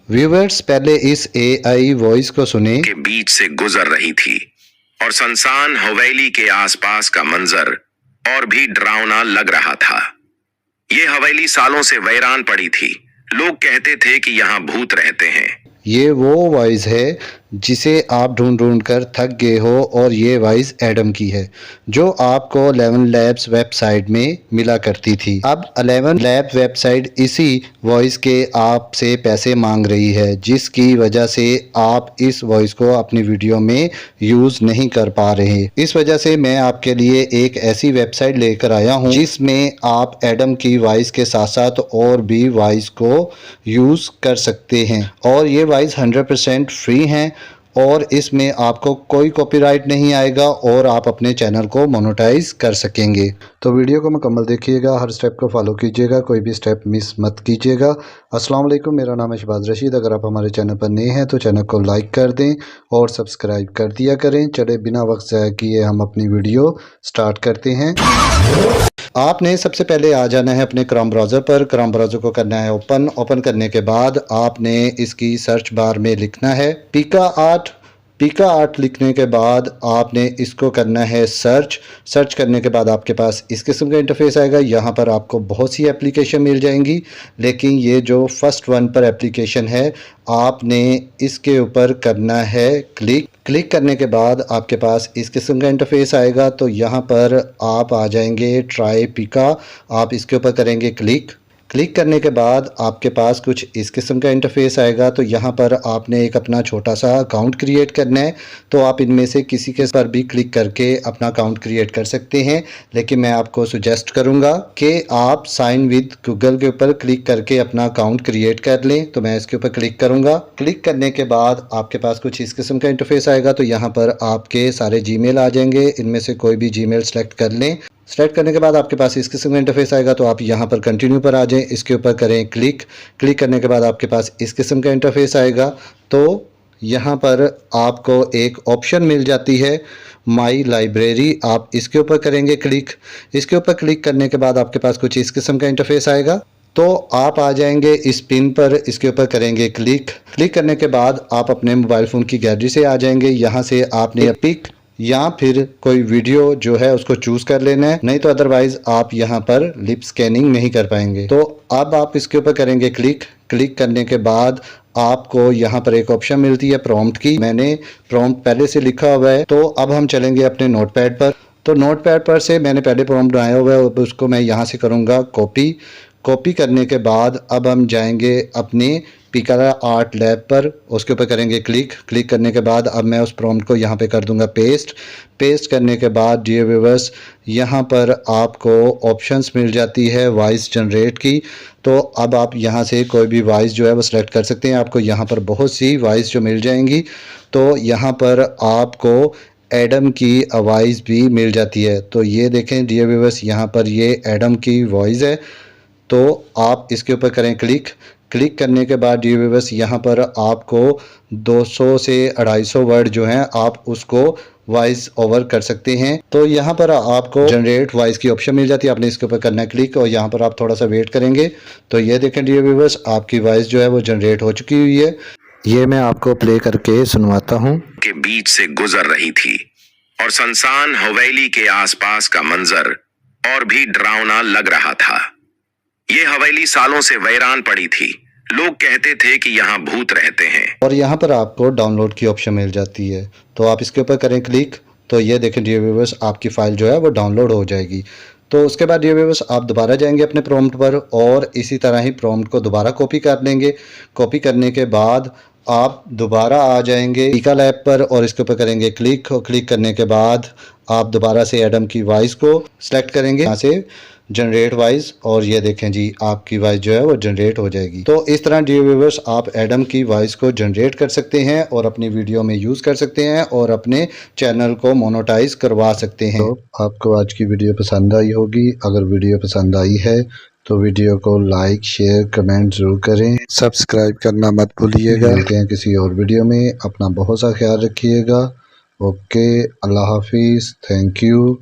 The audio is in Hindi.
व्यूअर्स, पहले इस एआई वॉइस को सुने के बीच से गुजर रही थी और सुनसान हवेली के आसपास का मंजर और भी डरावना लग रहा था। ये हवेली सालों से वीरान पड़ी थी। लोग कहते थे कि यहाँ भूत रहते हैं। ये वो वॉइस है जिसे आप ढूंढ ढूंढ कर थक गए हो और ये वॉइस एडम की है जो आपको 11 लैब्स वेबसाइट में मिला करती थी। अब 11 लैब वेबसाइट इसी वॉइस के आपसे पैसे मांग रही है, जिसकी वजह से आप इस वॉइस को अपनी वीडियो में यूज़ नहीं कर पा रहे। इस वजह से मैं आपके लिए एक ऐसी वेबसाइट लेकर आया हूँ जिसमें आप एडम की वॉइस के साथ साथ और भी वॉइस को यूज़ कर सकते हैं और ये वॉइस 100% फ्री हैं और इसमें आपको कोई कॉपीराइट नहीं आएगा और आप अपने चैनल को मोनेटाइज कर सकेंगे। तो वीडियो को मुकम्मल देखिएगा, हर स्टेप को फॉलो कीजिएगा, कोई भी स्टेप मिस मत कीजिएगा। अस्सलाम वालेकुम, मेरा नाम है शहबाज रशीद। अगर आप हमारे चैनल पर नए हैं तो चैनल को लाइक कर दें और सब्सक्राइब कर दिया करें। चले बिना वक्त ज़ाया किए हम अपनी वीडियो स्टार्ट करते हैं। आपने सबसे पहले आ जाना है अपने क्रोम ब्राउज़र पर। क्रोम ब्राउज़र को करना है ओपन करने के बाद आपने इसकी सर्च बार में लिखना है पिका आर्ट लिखने के बाद आपने इसको करना है सर्च करने के बाद आपके पास इस किस्म का इंटरफेस आएगा। यहाँ पर आपको बहुत सी एप्लीकेशन मिल जाएंगी, लेकिन ये जो फर्स्ट वन पर एप्लीकेशन है आपने इसके ऊपर करना है क्लिक करने के बाद आपके पास इस किस्म का इंटरफेस आएगा। तो यहाँ पर आप आ जाएंगे ट्राई पिका, आप इसके ऊपर करेंगे क्लिक करने के बाद आपके पास कुछ इस किस्म का इंटरफेस आएगा। तो यहाँ पर आपने एक अपना छोटा सा अकाउंट क्रिएट करना है। तो आप इनमें से किसी के पर भी क्लिक करके अपना अकाउंट क्रिएट कर सकते हैं, लेकिन मैं आपको सुजेस्ट करूँगा कि आप साइन विद गूगल के ऊपर क्लिक करके अपना अकाउंट क्रिएट कर लें। तो मैं इसके ऊपर क्लिक करूँगा। क्लिक करने के बाद आपके पास कुछ इस किस्म का इंटरफेस आएगा। तो यहाँ पर आपके सारे जीमेल आ जाएंगे, इनमें से कोई भी जीमेल सेलेक्ट कर लें। सेलेक्ट करने के बाद आपके पास इस किस्म का इंटरफेस आएगा। तो आप यहाँ पर कंटिन्यू पर आ जाएं, इसके ऊपर करें क्लिक करने के बाद आपके पास इस किस्म का इंटरफेस आएगा। तो यहाँ पर आपको एक ऑप्शन मिल जाती है माई लाइब्रेरी, आप इसके ऊपर करेंगे इसके ऊपर क्लिक करने के बाद आपके पास कुछ इस किस्म का इंटरफेस आएगा। तो आप आ जाएंगे इस पिन पर, इसके ऊपर करेंगे क्लिक करने के बाद आप अपने मोबाइल फ़ोन की गैलरी से आ जाएंगे। यहाँ से आपने पिक या फिर कोई वीडियो जो है उसको चूज़ कर लेना है, नहीं तो अदरवाइज़ आप यहाँ पर लिप स्कैनिंग नहीं कर पाएंगे। तो अब आप इसके ऊपर करेंगे क्लिक करने के बाद आपको यहाँ पर एक ऑप्शन मिलती है प्रॉम्प्ट की। मैंने प्रॉम्प्ट पहले से लिखा हुआ है। तो अब हम चलेंगे अपने नोटपैड पर। तो नोटपैड पर से मैंने पहले प्रॉम्प्ट बनाया हुआ है, उसको मैं यहाँ से करूँगा कॉपी करने के बाद अब हम जाएंगे अपने पिका आर्ट लैब पर, उसके ऊपर करेंगे क्लिक करने के बाद अब मैं उस प्रॉम्प्ट को यहाँ पे कर दूंगा पेस्ट करने के बाद डियर व्यूअर्स यहाँ पर आपको ऑप्शंस मिल जाती है वॉइस जनरेट की। तो अब आप यहाँ से कोई भी वॉइस जो है वो सिलेक्ट कर सकते हैं। आपको यहाँ पर बहुत सी वॉइस जो मिल जाएंगी। तो यहाँ पर आपको एडम की आवाज़ भी मिल जाती है। तो ये देखें डियर व्यूअर्स, यहाँ पर ये एडम की वॉइस है। तो आप इसके ऊपर करें क्लिक करने के बाद डियर व्यूअर्स यहाँ पर आपको 200 से 250 वर्ड जो हैं आप उसको वॉइस ओवर कर सकते हैं। तो यहाँ पर आपको जनरेट वॉइस की ऑप्शन मिल जाती है, आपने इसके ऊपर करना है क्लिक और यहाँ पर आप थोड़ा सा वेट करेंगे। तो ये देखें डियर व्यूअर्स, आपकी वॉइस जो है वो जनरेट हो चुकी हुई है। ये मैं आपको प्ले करके सुनवाता हूँ। के बीच से गुजर रही थी और सुनसान हवेली के आसपास का मंजर और भी डरावना लग रहा था। ये हवेली सालों से वीरान पड़ी थी। लोग कहते थे कि यहाँ भूत रहते हैं। और यहाँ पर आपको डाउनलोड की ऑप्शन मिल जाती है। तो आप इसके ऊपर करें क्लिक। तो ये देखें डियर व्यूअर्स, आपकी फ़ाइल जो है वो डाउनलोड हो जाएगी। तो उसके बाद डियर व्यूअर्स आप दोबारा जाएंगे अपने प्रॉम्प्ट पर और इसी तरह ही प्रॉम्प्ट को दोबारा कॉपी कर लेंगे। कॉपी करने के बाद आप दोबारा आ जाएंगे पिका लैब पर और इसके ऊपर करेंगे क्लिक करने के बाद आप दोबारा से एडम की वॉइस को सिलेक्ट करेंगे, यहाँ से जनरेट वॉइस, और ये देखें जी आपकी वॉइस जो है वो जनरेट हो जाएगी। तो इस तरह डियर व्यूअर्स आप एडम की वॉइस को जनरेट कर सकते हैं और अपनी वीडियो में यूज़ कर सकते हैं और अपने चैनल को मोनेटाइज करवा सकते हैं। तो आपको आज की वीडियो पसंद आई होगी। अगर वीडियो पसंद आई है तो वीडियो को लाइक शेयर कमेंट ज़रूर करें, सब्सक्राइब करना मत भूलिएगा। मिलते हैं किसी और वीडियो में, अपना बहुत सा ख्याल रखिएगा। ओके, अल्लाह हाफिज़, थैंक यू।